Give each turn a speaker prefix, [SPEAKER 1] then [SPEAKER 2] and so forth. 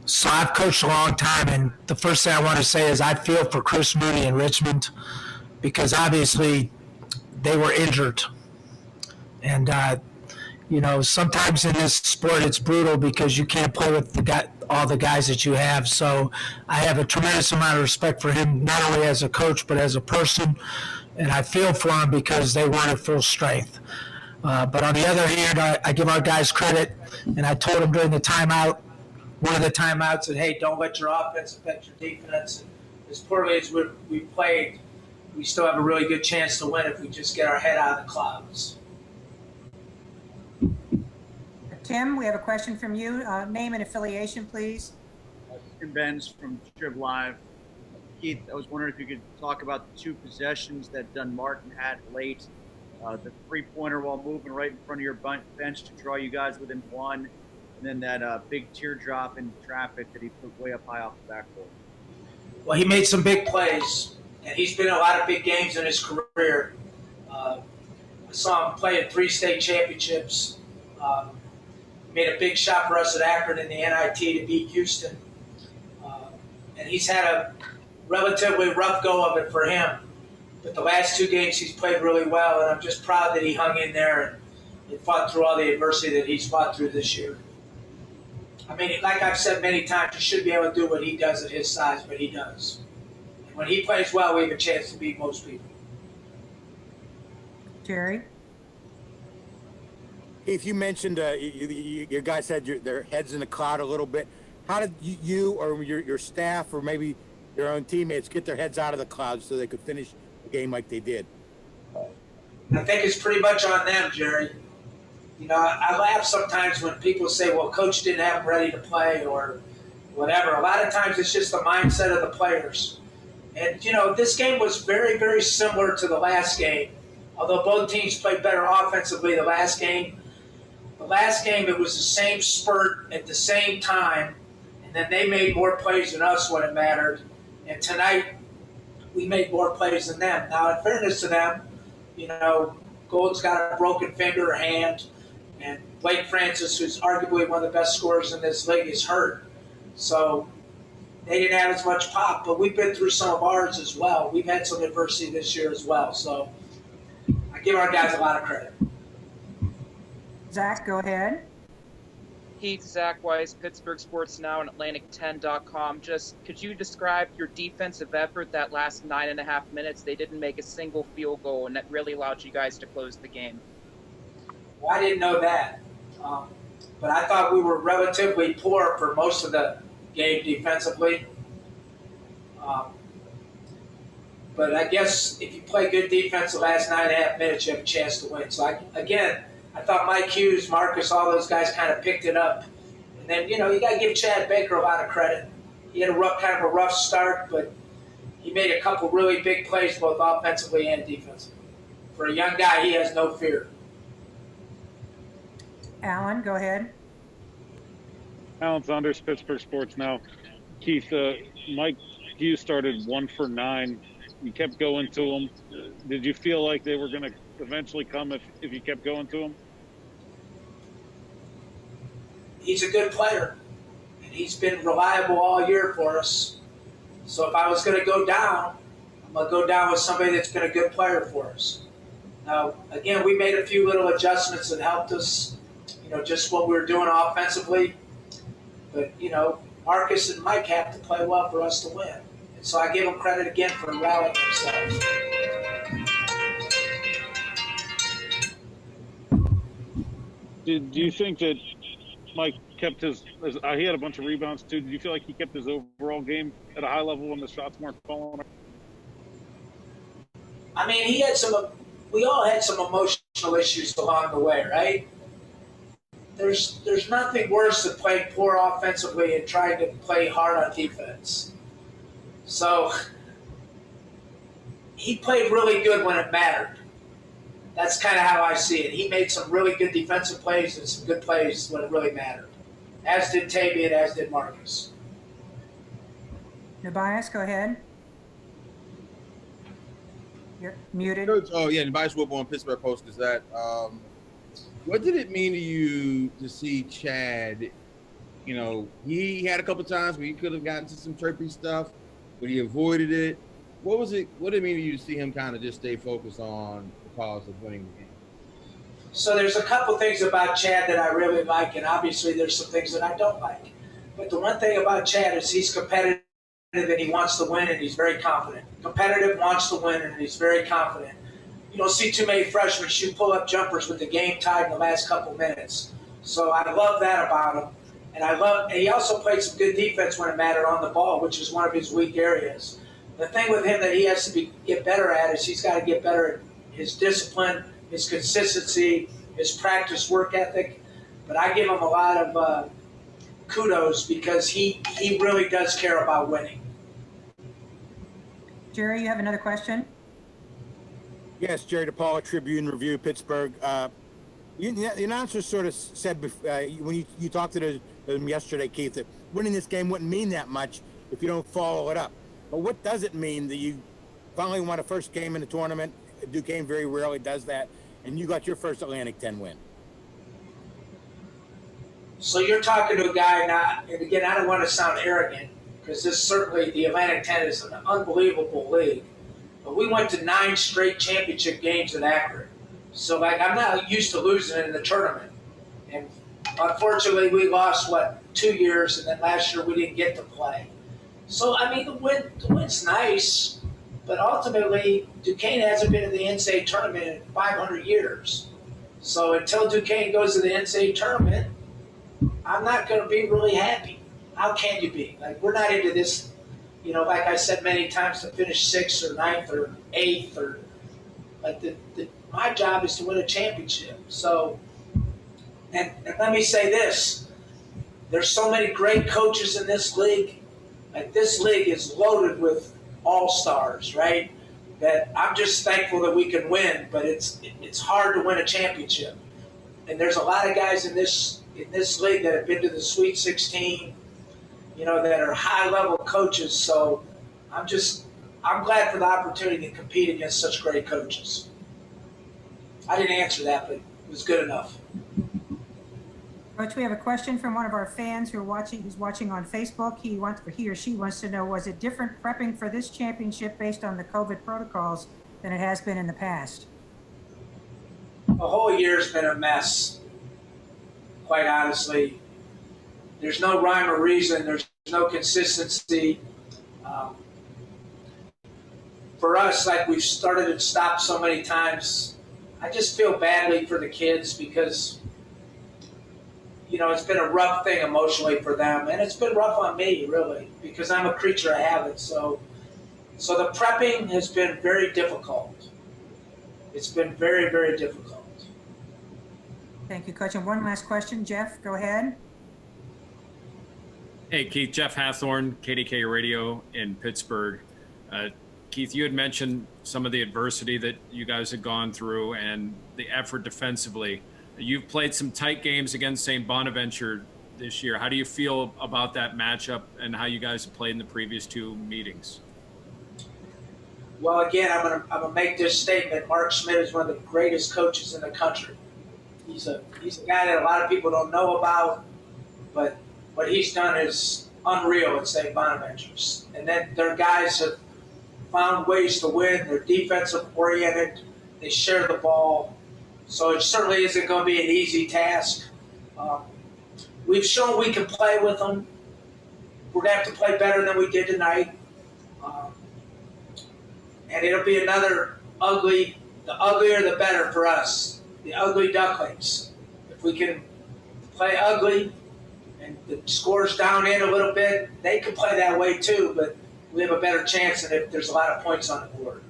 [SPEAKER 1] So I've coached a long time, and the first thing I want to say is I feel for Chris Mooney in Richmond because obviously they were injured. And, sometimes in this sport it's brutal because you can't play with all the guys that you have. So I have a tremendous amount of respect for him, not only as a coach, but as a person. And I feel for him because they weren't at full strength. But on the other hand, I give our guys credit, and I told them during the timeout, one of the timeouts, that, hey, don't let your offense affect your defense. And as poorly as we played, we still have a really good chance to win if we just get our head out of the clouds.
[SPEAKER 2] Tim, we have a question from you. Name and affiliation, please.
[SPEAKER 3] Tim Benz from Trib Live. Keith, I was wondering if you could talk about the two possessions that Dunmartin had late. The three-pointer while moving right in front of your bench to draw you guys within one, and then that big teardrop in traffic that he put way up high off the backboard.
[SPEAKER 1] Well, he made some big plays, and he's been in a lot of big games in his career. I saw him play at 3 state championships. Made a big shot for us at Akron in the NIT to beat Houston. And he's had a relatively rough go of it for him. But the last 2 games he's played really well, and I'm just proud that he hung in there and fought through all the adversity that he's fought through this year. I mean, like I've said many times, he should be able to do what he does at his size, but he does. And when he plays well, we have a chance to beat most people.
[SPEAKER 2] Jerry?
[SPEAKER 4] If you mentioned your guys had their heads in the cloud a little bit, how did you or your staff or maybe your own teammates get their heads out of the clouds so they could finish the game like they did?
[SPEAKER 1] I think it's pretty much on them, Jerry. I laugh sometimes when people say, well, coach didn't have them ready to play or whatever. A lot of times it's just the mindset of the players. And, this game was very, very similar to the last game. Although both teams played better offensively the last game, it was the same spurt at the same time, and then they made more plays than us when it mattered. And tonight, we made more plays than them. Now, in fairness to them, Gold's got a broken finger or hand, and Blake Francis, who's arguably one of the best scorers in this league, is hurt. So they didn't have as much pop, but we've been through some of ours as well. We've had some adversity this year as well. So I give our guys a lot of credit.
[SPEAKER 2] Zach, go ahead.
[SPEAKER 5] Keith, Zach Weiss, Pittsburgh Sports Now and Atlantic10.com. Just could you describe your defensive effort that last 9.5 minutes? They didn't make a single field goal, and that really allowed you guys to close the game.
[SPEAKER 1] Well, I didn't know that. But I thought we were relatively poor for most of the game defensively. But I guess if you play good defense the last 9.5 minutes, you have a chance to win. So, I thought Mike Hughes, Marcus, all those guys kind of picked it up. And then, you got to give Chad Baker a lot of credit. He had kind of a rough start, but he made a couple really big plays both offensively and defensively. For a young guy, he has no fear.
[SPEAKER 2] Alan, go ahead.
[SPEAKER 6] Alan Saunders, Pittsburgh Sports Now. Keith, Mike Hughes started 1 for 9. You kept going to him. Did you feel like they were going to eventually come if you kept going to him?
[SPEAKER 1] He's a good player, and he's been reliable all year for us. So if I was going to go down, I'm going to go down with somebody that's been a good player for us. Now, again, we made a few little adjustments that helped us, just what we were doing offensively. But, Marcus and Mike have to play well for us to win. And so I give them credit again for rallying themselves.
[SPEAKER 6] Do you think that Mike kept he had a bunch of rebounds too. Did you feel like he kept his overall game at a high level when the shots weren't falling?
[SPEAKER 1] I mean, we all had some emotional issues along the way, right? There's nothing worse than playing poor offensively and trying to play hard on defense. So he played really good when it mattered. That's kind of how I see it. He made some really good defensive plays and some good plays when it really mattered, as did Tavian, as did Marcus.
[SPEAKER 2] Tobias, go ahead. You're muted.
[SPEAKER 7] Tobias Wilbur on Pittsburgh Post-Gazette. What did it mean to you to see Chad You know, he had a couple times where he could have gotten to some trippy stuff, but he avoided it. What did it mean to you to see him kind of just stay focused on the cause of winning the game?
[SPEAKER 1] So there's a couple things about Chad that I really like, and obviously there's some things that I don't like. But the one thing about Chad is he's competitive and he wants to win and he's very confident. Competitive, wants to win, and he's very confident. You don't see too many freshmen shoot pull-up jumpers with the game tied in the last couple minutes. So I love that about him. And he also played some good defense when it mattered on the ball, which is one of his weak areas. The thing with him that he has to get better at is he's got to get better at his discipline, his consistency, his practice work ethic. But I give him a lot of kudos because he really does care about winning.
[SPEAKER 2] Jerry, you have another question?
[SPEAKER 4] Yes, Jerry DePaula, Tribune Review, Pittsburgh. The announcer sort of said when you talked to them yesterday, Keith, that winning this game wouldn't mean that much if you don't follow it up. But what does it mean that you finally won a first game in the tournament? Duquesne very rarely does that, and you got your first Atlantic 10 win.
[SPEAKER 1] So you're talking to a guy now, and again, I don't want to sound arrogant, because the Atlantic 10 is an unbelievable league. But we went to 9 straight championship games at Akron. So, I'm not used to losing in the tournament. And unfortunately, we lost, 2 years, and then last year we didn't get to play. So, the win's nice, but ultimately, Duquesne hasn't been in the NCAA tournament in 500 years. So until Duquesne goes to the NCAA tournament, I'm not going to be really happy. How can you be? We're not into this, like I said many times, to finish 6th or 9th or 8th or my job is to win a championship. So, and let me say this, there's so many great coaches in this league. This league is loaded with all-stars, right? That I'm just thankful that we can win, but it's hard to win a championship. And there's a lot of guys in this league that have been to the Sweet 16, that are high-level coaches. So I'm glad for the opportunity to compete against such great coaches. I didn't answer that, but it was good enough.
[SPEAKER 2] Coach, we have a question from one of our fans who's watching on Facebook. He or she wants to know, was it different prepping for this championship based on the COVID protocols than it has been in the past?
[SPEAKER 1] The whole year's been a mess, quite honestly. There's no rhyme or reason. There's no consistency. For us, we've started and stopped so many times, I just feel badly for the kids because it's been a rough thing emotionally for them, and it's been rough on me, really, because I'm a creature of habit. So the prepping has been very difficult. It's been very, very difficult.
[SPEAKER 2] Thank you, Coach. And one last question. Jeff, go ahead.
[SPEAKER 8] Hey, Keith. Jeff Hathorn, KDK Radio in Pittsburgh. Keith, you had mentioned some of the adversity that you guys had gone through and the effort defensively. You've played some tight games against St. Bonaventure this year. How do you feel about that matchup and how you guys have played in the previous 2 meetings?
[SPEAKER 1] Well, again, I'm gonna make this statement. Mark Schmidt is one of the greatest coaches in the country. He's a guy that a lot of people don't know about, but what he's done is unreal at St. Bonaventure's. And then their guys have found ways to win. They're defensive oriented. They share the ball. So it certainly isn't going to be an easy task. We've shown we can play with them. We're going to have to play better than we did tonight. And it'll be another ugly, the uglier the better for us, the ugly ducklings. If we can play ugly and the score's down in a little bit, they can play that way too, but we have a better chance than if there's a lot of points on the board.